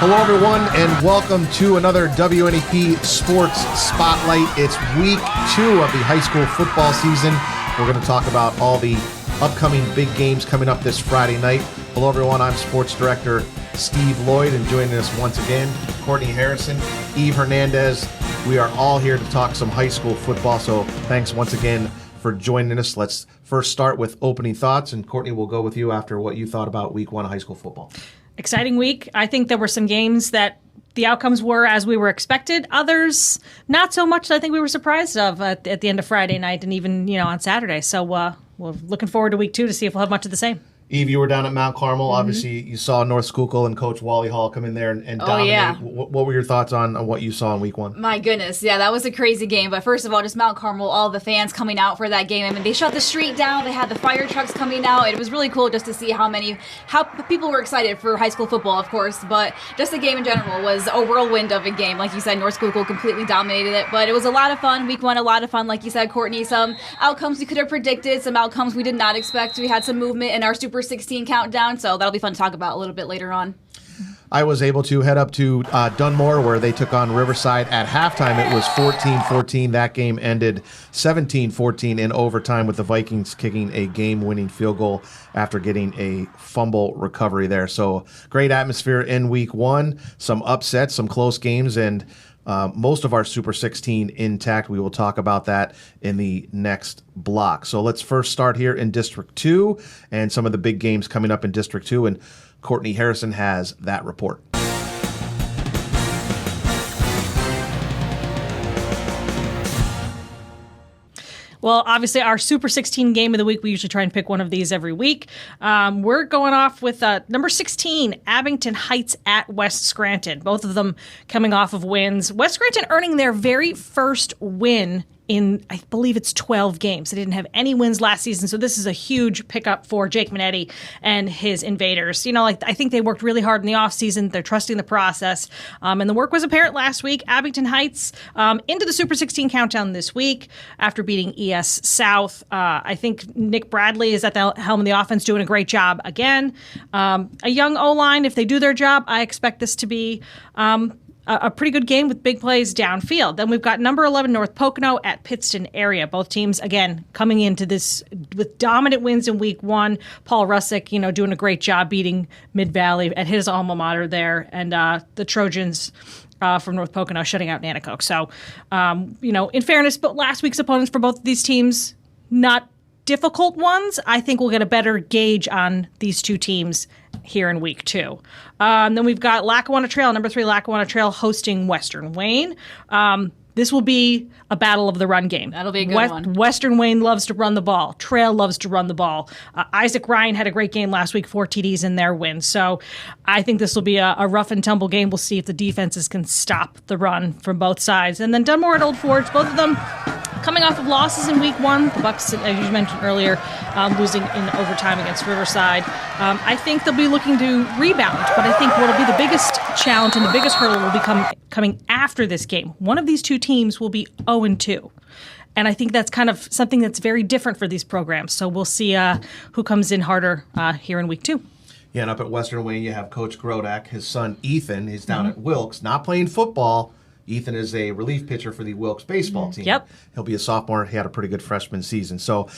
Hello, everyone, and welcome to another WNEP Sports Spotlight. It's week 2 of the high school football season. We're going to talk about all the upcoming big games coming up this Friday night. Hello, everyone. I'm Sports Director Steve Lloyd, and joining us once again, Courtney Harrison, Eve Hernandez. We are all here to talk some high school football, so thanks once again for joining us. Let's first start with opening thoughts, and Courtney, will go with you after what you thought about week 1 of high school football. Exciting week. I think there were some games that the outcomes were as we were expected. Others, not so much. I think we were surprised of at the end of Friday night and even on Saturday. So we're looking forward to week 2 to see if we'll have much of the same. Eve, you were down at Mount Carmel. Mm-hmm. Obviously, you saw North Schuylkill and Coach Wally Hall come in there and dominate. Yeah. What were your thoughts on what you saw in week 1? My goodness. Yeah, that was a crazy game. But first of all, just Mount Carmel, all the fans coming out for that game. I mean, they shut the street down. They had the fire trucks coming out. It was really cool just to see how people were excited for high school football, of course. But just the game in general was a whirlwind of a game. Like you said, North Schuylkill completely dominated it. But it was a lot of fun. Week 1, a lot of fun. Like you said, Courtney, some outcomes we could have predicted, some outcomes we did not expect. We had some movement in our Super 16 countdown. So that'll be fun to talk about a little bit later on. I was able to head up to Dunmore, where they took on Riverside at halftime. It was 14-14. That game ended 17-14 in overtime, with the Vikings kicking a game-winning field goal after getting a fumble recovery there. So great atmosphere in week 1, some upsets, some close games, and most of our Super 16 intact. We will talk about that in the next block. So let's first start here in District 2 and some of the big games coming up in District 2. And Courtney Harrison has that report. Well, obviously, our Super 16 game of the week, we usually try and pick one of these every week. We're going off with number 16, Abington Heights at West Scranton. Both of them coming off of wins. West Scranton earning their very first win in, I believe it's 12 games. They didn't have any wins last season, so this is a huge pickup for Jake Minetti and his Invaders. I think they worked really hard in the offseason. They're trusting the process, and the work was apparent last week. Abington Heights into the Super 16 countdown this week after beating ES South. I think Nick Bradley is at the helm of the offense, doing a great job again. A young O-line, if they do their job, I expect this to be a pretty good game with big plays downfield. Then we've got number 11 North Pocono at Pittston area. Both teams, again, coming into this with dominant wins in week 1. Paul Russick, doing a great job beating Mid-Valley at his alma mater there. And the Trojans from North Pocono shutting out Nanticoke. So, in fairness, but last week's opponents for both of these teams, not difficult ones. I think we'll get a better gauge on these two teams here in week 2. Then we've got Lackawanna Trail, number 3 Lackawanna Trail hosting Western Wayne. This will be a battle of the run game. That'll be a good one. Western Wayne loves to run the ball. Trail loves to run the ball. Isaac Ryan had a great game last week, 4 TDs in their win. So I think this will be a rough and tumble game. We'll see if the defenses can stop the run from both sides. And then Dunmore at Old Forge, both of them coming off of losses in week 1. The Bucks, as you mentioned earlier, losing in overtime against Riverside. I think they'll be looking to rebound, but I think what will be the biggest challenge and the biggest hurdle will be coming after this game. One of these two teams will be 0-2. And I think that's kind of something that's very different for these programs. So we'll see who comes in harder here in week 2. Yeah, and up at Western Wayne, you have Coach Grodak. His son, Ethan, is down at Wilkes, not playing football. Ethan is a relief pitcher for the Wilkes baseball team. Yep. He'll be a sophomore. He had a pretty good freshman season. So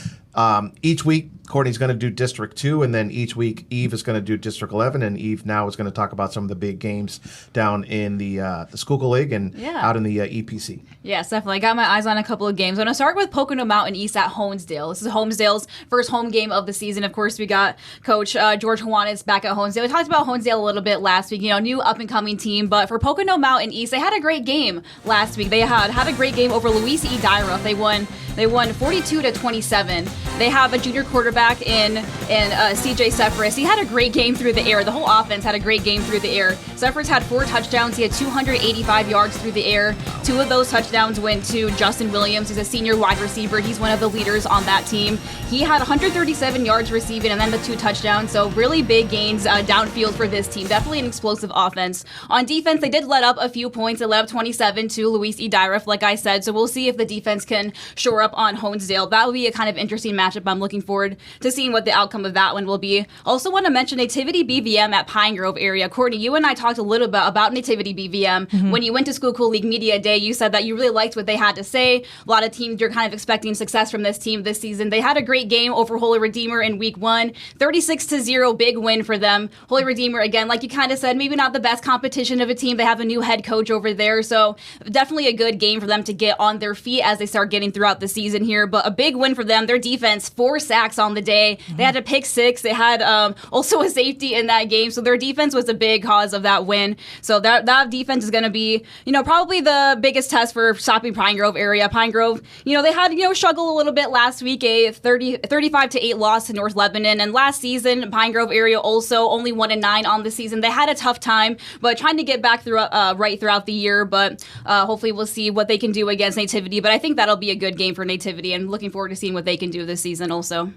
each week, Courtney's going to do District 2, and then each week, Eve is going to do District 11, and Eve now is going to talk about some of the big games down in the Schuylkill League and out in the EPC. Yes, definitely. Got my eyes on a couple of games. I'm going to start with Pocono Mountain East at Honesdale. This is Honesdale's first home game of the season. Of course, we got Coach George Juanes back at Honesdale. We talked about Honesdale a little bit last week, new up-and-coming team, but for Pocono Mountain East, they had a great game last week. They had a great game over Louisa E. Dyruff. They won 42-27. They have a junior quarterback in CJ Sephiris. He had a great game through the air. The whole offense had a great game through the air. Sephiris had 4 touchdowns. He had 285 yards through the air. 2 of those touchdowns went to Justin Williams. He's a senior wide receiver. He's one of the leaders on that team. He had 137 yards receiving and then the 2 touchdowns. So really big gains downfield for this team. Definitely an explosive offense. On defense, they did let up a few points. They let up 27 to Louisa E. Dyruff, like I said. So we'll see if the defense can shore up on Honesdale. That will be a kind of interesting matchup matchup. I'm looking forward to seeing what the outcome of that one will be. Also want to mention Nativity BVM at Pine Grove area. Courtney, you and I talked a little bit about Nativity BVM. When you went to School Cool League Media Day, you said that you really liked what they had to say. A lot of teams, you're kind of expecting success from this team this season. They had a great game over Holy Redeemer in week 1. 36-0, big win for them. Holy Redeemer, again, like you kind of said, maybe not the best competition of a team. They have a new head coach over there, so definitely a good game for them to get on their feet as they start getting throughout the season here. But a big win for them. Their defense, 4 sacks on the day. They had a pick 6. They had also a safety in that game, so their defense was a big cause of that win. So that defense is going to be, probably the biggest test for stopping Pine Grove area. Pine Grove, they had, struggle a little bit last week, a 35-8 loss to North Lebanon. And last season, Pine Grove area also only 1-9 on the season. They had a tough time, but trying to get back right throughout the year. But hopefully we'll see what they can do against Nativity. But I think that'll be a good game for Nativity, and looking forward to seeing what they can do this season also.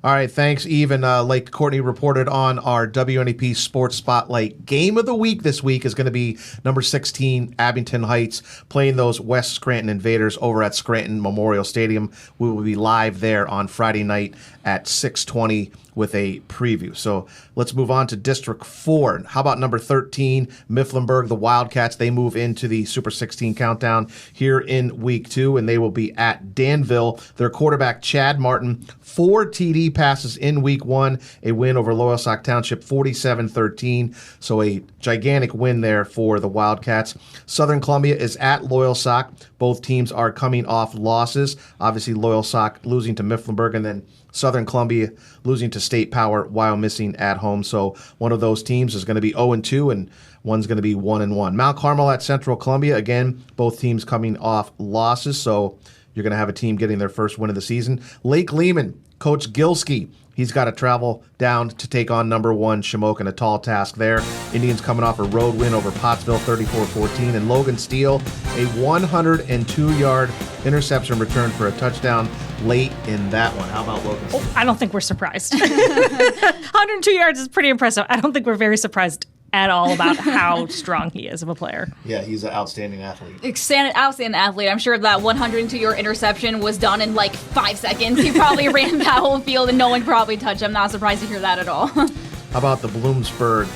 All right, thanks, Eve. And like Courtney reported on our WNEP Sports Spotlight, game of the week this week is going to be number 16, Abington Heights, playing those West Scranton Invaders over at Scranton Memorial Stadium. We will be live there on Friday night at 6:20 with a preview. So let's move on to District 4. How about number 13, Mifflinburg, the Wildcats? They move into the Super 16 countdown here in week 2, and they will be at Danville. Their quarterback, Chad Martin, 4 TD passes in week 1, a win over Loyalsock Township, 47-13. So a gigantic win there for the Wildcats. Southern Columbia is at Loyalsock. Both teams are coming off losses. Obviously, Loyalsock losing to Mifflinburg, and then Southern Columbia losing to State Power while missing at home. So one of those teams is going to be 0-2, and one's going to be 1-1. Mount Carmel at Central Columbia. Again, both teams coming off losses, so you're going to have a team getting their first win of the season. Lake Lehman, Coach Gilski, he's got to travel down to take on number 1 Shamokin, a tall task there. Indians coming off a road win over Pottsville, 34-14. And Logan Steele, a 102-yard interception return for a touchdown late in that one. How about Logan Steele? I don't think we're surprised. 102 yards is pretty impressive. I don't think we're very surprised at all about how strong he is of a player. Yeah, he's an outstanding athlete. Outstanding athlete. I'm sure that 102-yard interception was done in like 5 seconds. He probably ran that whole field and no one probably touched him. I'm not surprised to hear that at all. How about the Bloomsburg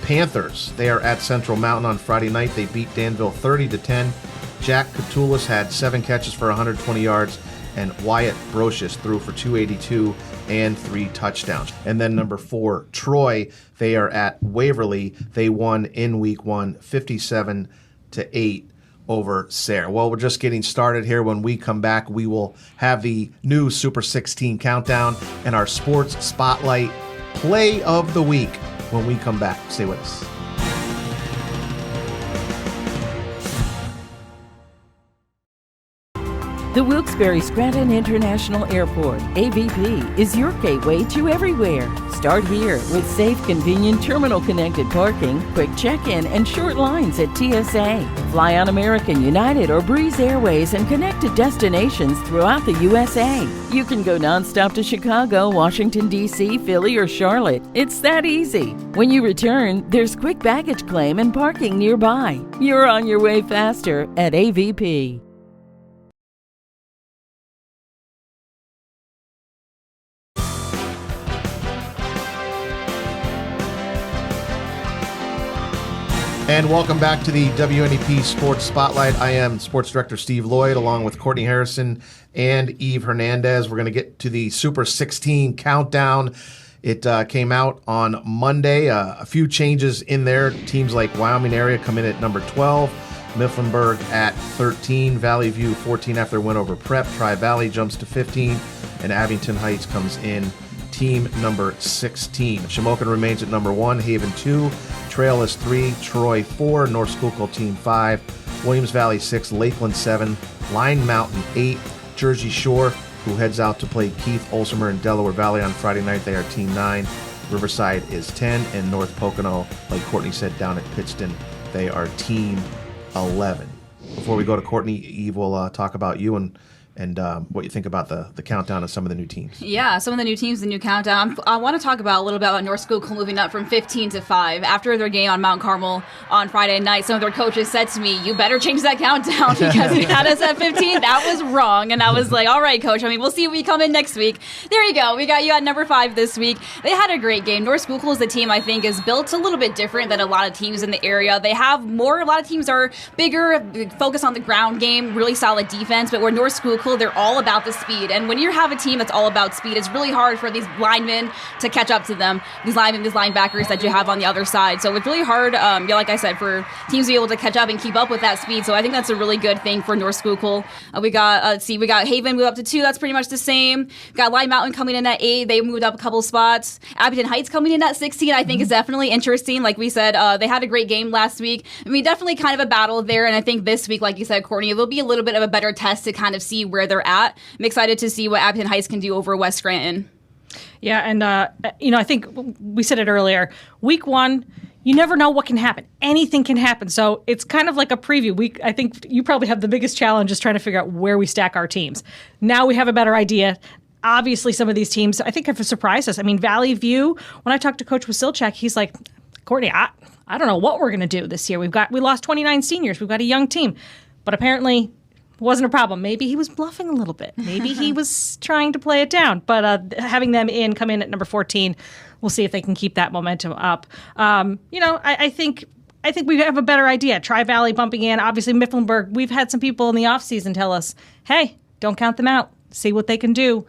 Panthers? They are at Central Mountain on Friday night. They beat Danville 30-10. Jack Catullus had 7 catches for 120 yards, and Wyatt Brocious threw for 282 and 3 touchdowns. And then number 4, Troy, they are at Waverly. They won in week 1, 57-8 over Sayre. Well, we're just getting started here. When we come back, we will have the new Super 16 countdown and our Sports Spotlight Play of the Week when we come back. Stay with us. The Wilkes-Barre-Scranton International Airport, AVP, is your gateway to everywhere. Start here with safe, convenient, terminal-connected parking, quick check-in, and short lines at TSA. Fly on American, United, or Breeze Airways and connect to destinations throughout the USA. You can go nonstop to Chicago, Washington, D.C., Philly, or Charlotte. It's that easy. When you return, there's quick baggage claim and parking nearby. You're on your way faster at AVP. And welcome back to the WNEP Sports Spotlight. I am Sports Director Steve Lloyd, along with Courtney Harrison and Eve Hernandez. We're going to get to the Super 16 countdown. It came out on Monday. A few changes in there. Teams like Wyoming area come in at number 12. Mifflinburg at 13. Valley View 14 after a win over Prep. Tri-Valley jumps to 15. And Abington Heights comes in team number 16. Shamokin remains at number 1. Haven 2. Trail is 3, Troy 4, North Schuylkill Team 5, Williams Valley 6, Lakeland 7, Line Mountain 8, Jersey Shore, who heads out to play Keith Olsemer in Delaware Valley on Friday night. They are Team 9. Riverside is 10, and North Pocono, like Courtney said, down at Pittston, they are Team 11. Before we go to Courtney, Eve will talk about you and and what you think about the countdown of some of the new teams. Yeah, some of the new teams, the new countdown. I want to talk about a little bit about North Schuylkill moving up from 15 to 5. After their game on Mount Carmel on Friday night, some of their coaches said to me, "You better change that countdown because we had us at 15. That was wrong." And I was like, "All right, coach. I mean, we'll see if we come in next week." There you go. We got you at number 5 this week. They had a great game. North Schuylkill is the team I think is built a little bit different than a lot of teams in the area. They have more. A lot of teams are bigger, focus on the ground game, really solid defense. But where North Schuylkill, they're all about the speed. And when you have a team that's all about speed, it's really hard for these linemen to catch up to them, these linebackers that you have on the other side. So it's really hard, like I said, for teams to be able to catch up and keep up with that speed. So I think that's a really good thing for North Schuylkill. We got Haven moved up to 2. That's pretty much the same. We got Lime Mountain coming in at 8. They moved up a couple spots. Abington Heights coming in at 16, I think is definitely interesting. Like we said, they had a great game last week. I mean, definitely kind of a battle there. And I think this week, like you said, Courtney, it will be a little bit of a better test to kind of see where they're at. I'm excited to see what Abington Heights can do over West Scranton. Yeah, and I think we said it earlier. Week 1, you never know what can happen. Anything can happen. So it's kind of like a preview. I think you probably have the biggest challenge is trying to figure out where we stack our teams. Now we have a better idea. Obviously, some of these teams, I think, have surprised us. I mean, Valley View, when I talked to Coach Wasilchak, he's like, "Courtney, I don't know what we're going to do this year. We lost 29 seniors. We've got a young team." But apparently wasn't a problem. Maybe he was bluffing a little bit. Maybe he was trying to play it down. But having them come in at number 14, we'll see if they can keep that momentum up. I think we have a better idea. Tri-Valley bumping in. Obviously, Mifflinburg, we've had some people in the offseason tell us, hey, don't count them out. See what they can do.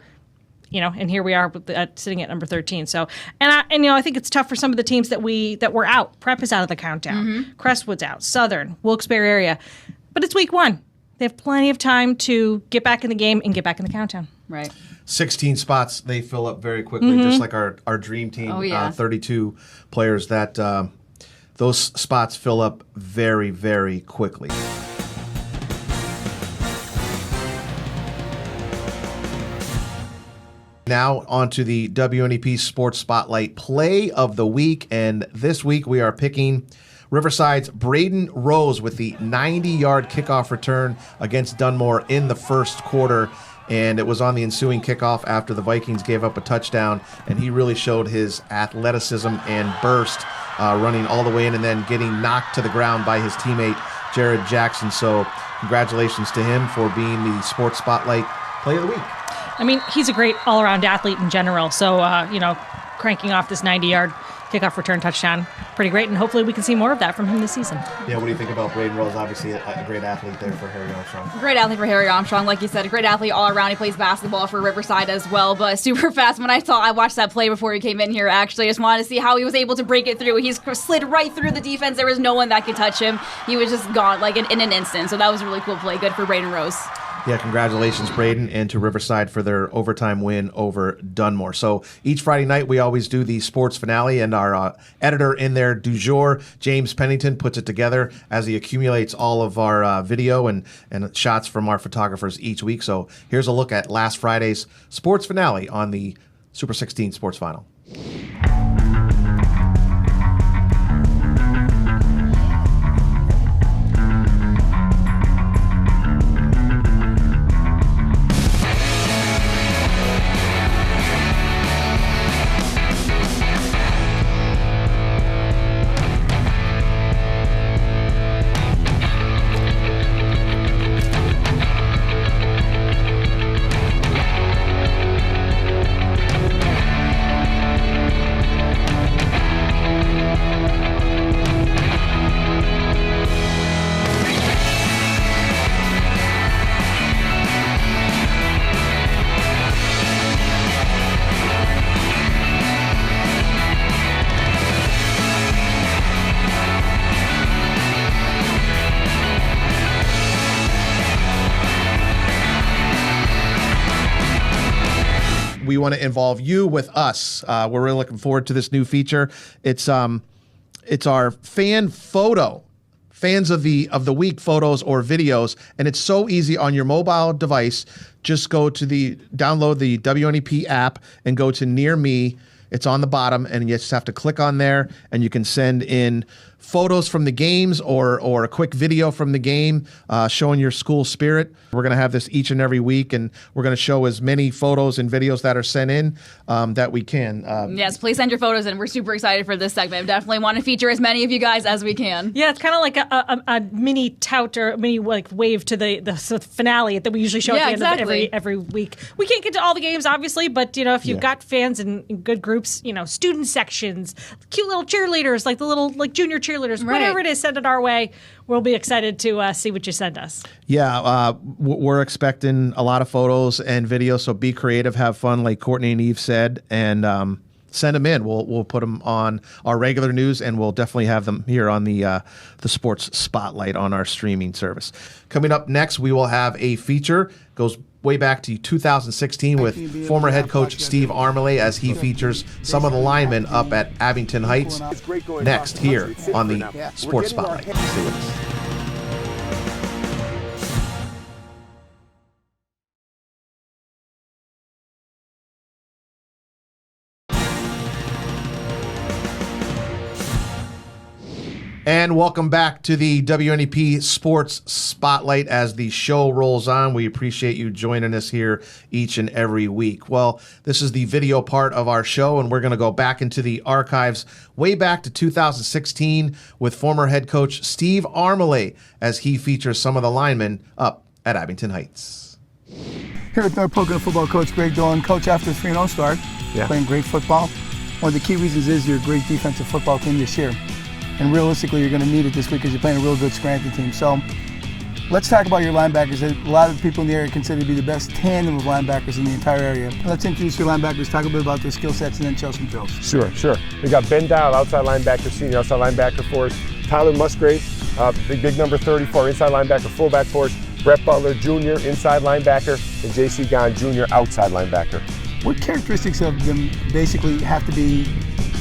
And here we are sitting at number 13. So, I think it's tough for some of the teams that were out. Prep is out of the countdown. Mm-hmm. Crestwood's out. Southern, Wilkes-Barre area. But it's week 1. They have plenty of time to get back in the game and get back in the countdown. Right. 16 spots, they fill up very quickly, just like our dream team. Oh, yeah. 32 players. That those spots fill up very, very quickly. Now on to the WNEP Sports Spotlight Play of the Week. And this week we are picking Riverside's Braden Rose with the 90-yard kickoff return against Dunmore in the first quarter. And it was on the ensuing kickoff after the Vikings gave up a touchdown. And he really showed his athleticism and burst, running all the way in and then getting knocked to the ground by his teammate, Jared Jackson. So congratulations to him for being the Sports Spotlight Play of the Week. I mean, he's a great all-around athlete in general. So, cranking off this 90-yard kickoff return touchdown, pretty great. And hopefully we can see more of that from him this season. Yeah, what do you think about Braden Rose? Obviously a great athlete there for Harry Armstrong. Great athlete for Harry Armstrong. Like you said, a great athlete all around. He plays basketball for Riverside as well, but super fast. When I watched that play before he came in here, actually, I just wanted to see how he was able to break it through. He slid right through the defense. There was no one that could touch him. He was just gone like in an instant. So that was a really cool play. Good for Braden Rose. Yeah, congratulations, Braden, and to Riverside for their overtime win over Dunmore. So each Friday night, we always do the sports finale, and our editor in there, du jour, James Pennington, puts it together as he accumulates all of our video and shots from our photographers each week. So here's a look at last Friday's sports finale on the Super 16 Sports Final. We want to involve you with us. We're really looking forward to this new feature. It's our fan photo, fans of the week photos or videos, and it's so easy on your mobile device. Just download the WNEP app and go to Near Me. It's on the bottom, and you just have to click on there, and you can send in photos from the games or a quick video from the game showing your school spirit. We're going to have this each and every week, and we're going to show as many photos and videos that are sent in that we can. Yes, please send your photos in. We're super excited for this segment. Definitely want to feature as many of you guys as we can. Yeah, it's kind of like a mini tout or mini wave to the finale that we usually show at the end of every week. We can't get to all the games, obviously, but if you've got fans in good groups, student sections, cute little cheerleaders, like the little junior cheerleaders, whatever it is, send it our way. We'll be excited to see what you send us. Yeah, we're expecting a lot of photos and videos, so be creative, have fun, like Courtney and Eve said, and send them in. We'll put them on our regular news, and we'll definitely have them here on the Sports Spotlight on our streaming service. Coming up next, we will have a feature. Goes way back to 2016 with former head coach Steve Armale as he features some of the linemen up at Abington Heights. Next here on the Sports Spotlight. Stay with us. And welcome back to the WNEP Sports Spotlight as the show rolls on. We appreciate you joining us here each and every week. Well, this is the video part of our show, and we're going to go back into the archives way back to 2016 with former head coach Steve Armale as he features some of the linemen up at Abington Heights. Here at North Pocono football coach Greg Dolan, coach after a 3-0 start, playing great football. One of the key reasons is you're a great defensive football team this year. And realistically, you're going to need it this week because you're playing a real good Scranton team. So let's talk about your linebackers. A lot of people in the area consider to be the best tandem of linebackers in the entire area. Let's introduce your linebackers, talk a bit about their skill sets, and then show some drills. Sure. We got Ben Dowd, outside linebacker, senior outside linebacker for us. Tyler Musgrave, the big number 34, inside linebacker, fullback for us. Brett Butler, junior, inside linebacker, and J.C. Gahn, junior, outside linebacker. What characteristics of them basically have to be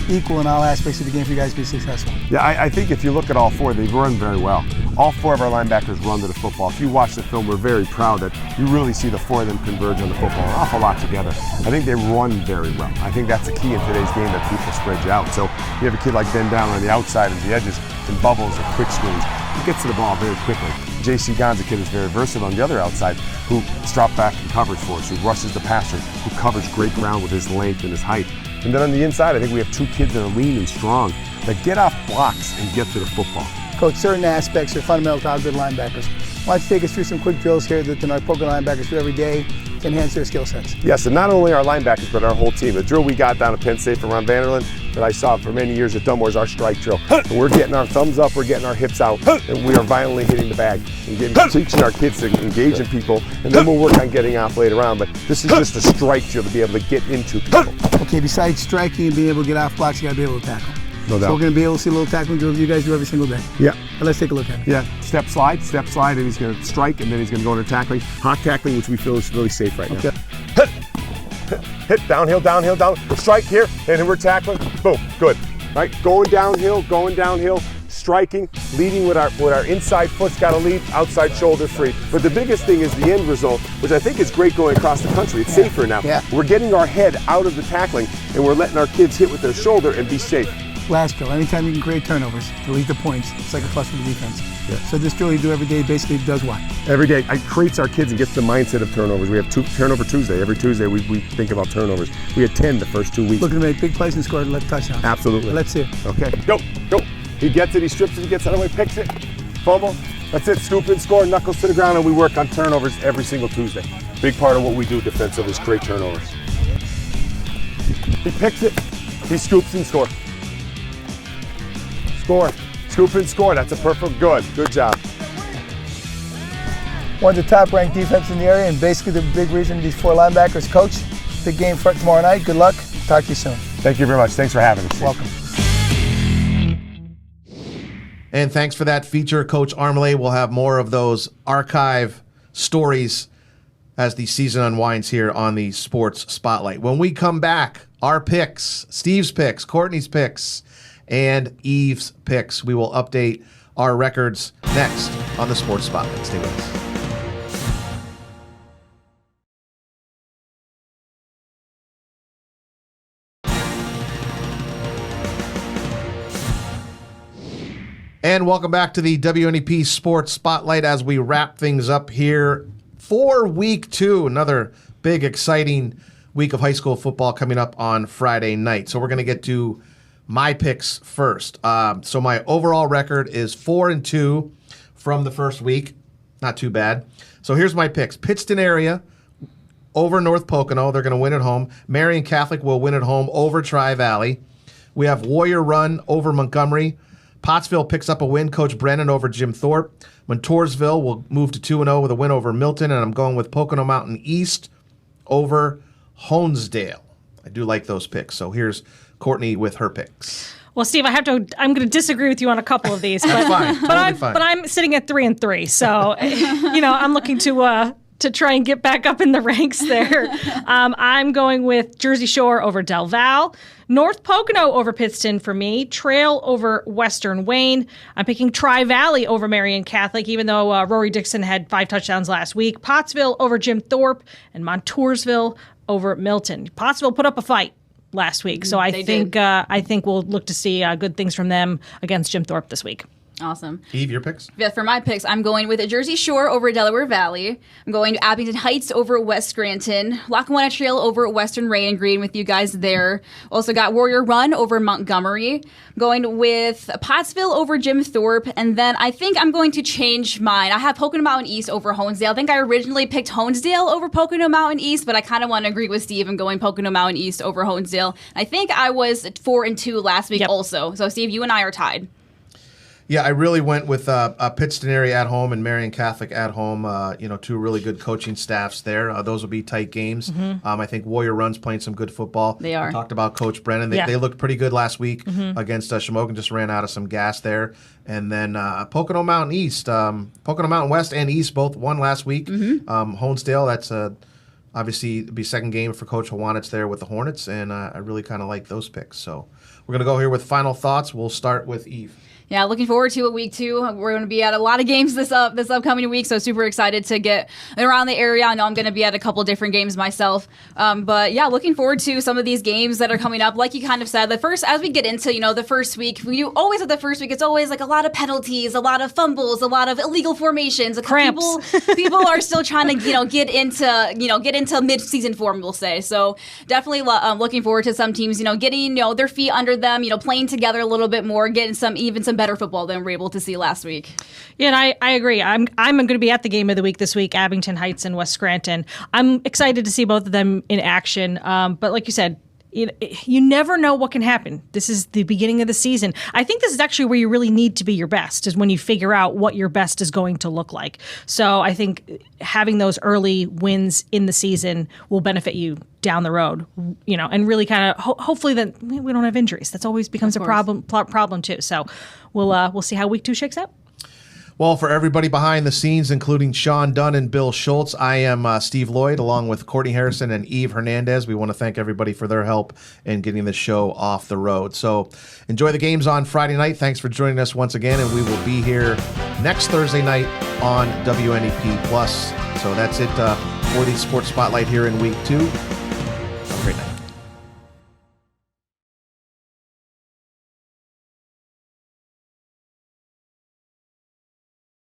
equal in all aspects of the game for you guys to be successful? Yeah, I think if you look at all four, they run very well. All four of our linebackers run to the football. If you watch the film, we're very proud that you really see the four of them converge on the football an awful lot together. I think they run very well. I think that's the key in today's game, that people spread you out. So you have a kid like Ben Down on the outside and the edges and bubbles and quick screens. He gets to the ball very quickly. J.C. Gahn's a kid who's very versatile on the other outside, who drops back and covers for us, who rushes the passer, who covers great ground with his length and his height. And then on the inside, I think we have two kids that are lean and strong, that get off blocks and get to the football. Coach, certain aspects are fundamental to how good linebackers. Why don't you take us through some quick drills here that the North Pocono linebackers do every day to enhance their skill sets? Yes, and not only our linebackers, but our whole team. The drill we got down at Penn State for Ron Vanderland that I saw for many years at Dunmore is our strike drill. And we're getting our thumbs up, we're getting our hips out, and we are violently hitting the bag and teaching our kids to engage in people, and then we'll work on getting off later on. But this is just a strike drill to be able to get into people. Okay, besides striking and being able to get off blocks, you got to be able to tackle. No doubt. So we're going to be able to see a little tackling drills you guys do every single day. Yeah. But let's take a look at it. Yeah, step slide, and he's going to strike, and then he's going to go into tackling. Hot tackling, which we feel is really safe right now. Hit, downhill, down, strike here, and then we're tackling, boom, good. Right, going downhill, striking, leading with our inside foot's got to lead, outside shoulder free. But the biggest thing is the end result, which I think is great going across the country. It's safer now. Yeah. We're getting our head out of the tackling, and we're letting our kids hit with their shoulder and be safe. Last drill, anytime you can create turnovers, delete the points, it's like a plus for the defense. Yeah. So this drill you do every day basically does what? Every day, it creates our kids and gets the mindset of turnovers. We have Turnover Tuesday. Every Tuesday we think about turnovers. We had 10 the first 2 weeks. Looking to make big plays and score 11 touchdowns. Absolutely. Let's see it. Okay, go. He gets it, he strips it, he gets out of the way, picks it, fumble. That's it, scoop and score, knuckles to the ground, and we work on turnovers every single Tuesday. Big part of what we do defensively is create turnovers. He picks it, he scoops and scores. Scoop and score, that's a perfect, good job. One of the top ranked defense in the area, and basically the big reason these four linebackers. Coach, big game for tomorrow night. Good luck. Talk to you soon. Thank you very much. Thanks for having us. Welcome. And thanks for that feature, Coach Armale. We'll have more of those archive stories as the season unwinds here on the Sports Spotlight. When we come back, our picks, Steve's picks, Courtney's picks, and Eve's picks. We will update our records next on the Sports Spotlight. Stay with us. And welcome back to the WNEP Sports Spotlight as we wrap things up here for week 2. Another big, exciting week of high school football coming up on Friday night. So we're going to get to my picks first. So my overall record is 4-2 from the first week. Not too bad. So here's my picks. Pittston area over North Pocono. They're going to win at home. Marion Catholic will win at home over Tri-Valley. We have Warrior Run over Montgomery. Pottsville picks up a win. Coach Brennan over Jim Thorpe. Montoursville will move to 2-0 with a win over Milton, and I'm going with Pocono Mountain East over Honesdale. I do like those picks. So here's Courtney with her picks. Well, Steve, I'm going to disagree with you on a couple of these, but Fine. Totally fine. But I'm sitting at 3-3, so I'm looking to try and get back up in the ranks there. I'm going with Jersey Shore over Del Val. North Pocono over Pittston for me. Trail over Western Wayne. I'm picking Tri-Valley over Marion Catholic, even though Rory Dixon had 5 touchdowns last week. Pottsville over Jim Thorpe. And Montoursville over Milton. Pottsville put up a fight last week, so I think we'll look to see good things from them against Jim Thorpe this week. Awesome. Eve, your picks? Yeah, for my picks, I'm going with Jersey Shore over Delaware Valley. I'm going to Abington Heights over West Scranton. Lackawanna Trail over Western Rain, agreeing with you guys there. Also got Warrior Run over Montgomery. I'm going with Pottsville over Jim Thorpe. And then I think I'm going to change mine. I have Pocono Mountain East over Honesdale. I think I originally picked Honesdale over Pocono Mountain East, but I kind of want to agree with Steve and going Pocono Mountain East over Honesdale. I think I was 4-2 last week also. So Steve, you and I are tied. Yeah, I really went with Pittston area at home and Marion Catholic at home. 2 really good coaching staffs there. Those will be tight games. Mm-hmm. I think Warrior Run's playing some good football. They are. We talked about Coach Brennan. They looked pretty good last week against Shamokin. Just ran out of some gas there. And then Pocono Mountain East, Pocono Mountain West and East both won last week. Mm-hmm. Honesdale, that's obviously it'll be second game for Coach Hawanitz there with the Hornets, and I really kind of like those picks. So we're going to go here with final thoughts. We'll start with Eve. Yeah, looking forward to it week 2. We're going to be at a lot of games this upcoming week, so super excited to get around the area. I know I'm going to be at a couple different games myself. But yeah, looking forward to some of these games that are coming up. Like you kind of said, as we get into, the first week, it's always like a lot of penalties, a lot of fumbles, a lot of illegal formations. Cramps. People are still trying to, get into mid-season form, we'll say. So definitely looking forward to some teams, getting, their feet under them, playing together a little bit more, getting some better football than we were able to see last week. Yeah, and I agree. I'm going to be at the game of the week this week, Abington Heights and West Scranton. I'm excited to see both of them in action. But like you said, you never know what can happen. This is the beginning of the season. I think this is actually where you really need to be your best, is when you figure out what your best is going to look like. So I think having those early wins in the season will benefit you down the road, and really kind of hopefully that we don't have injuries. That's always becomes a problem too. So we'll see how week 2 shakes out. Well, for everybody behind the scenes, including Sean Dunn and Bill Schultz, I am Steve Lloyd, along with Courtney Harrison and Eve Hernandez. We want to thank everybody for their help in getting the show off the road. So enjoy the games on Friday night. Thanks for joining us once again, and we will be here next Thursday night on WNEP+. So that's it for the Sports Spotlight here in week 2.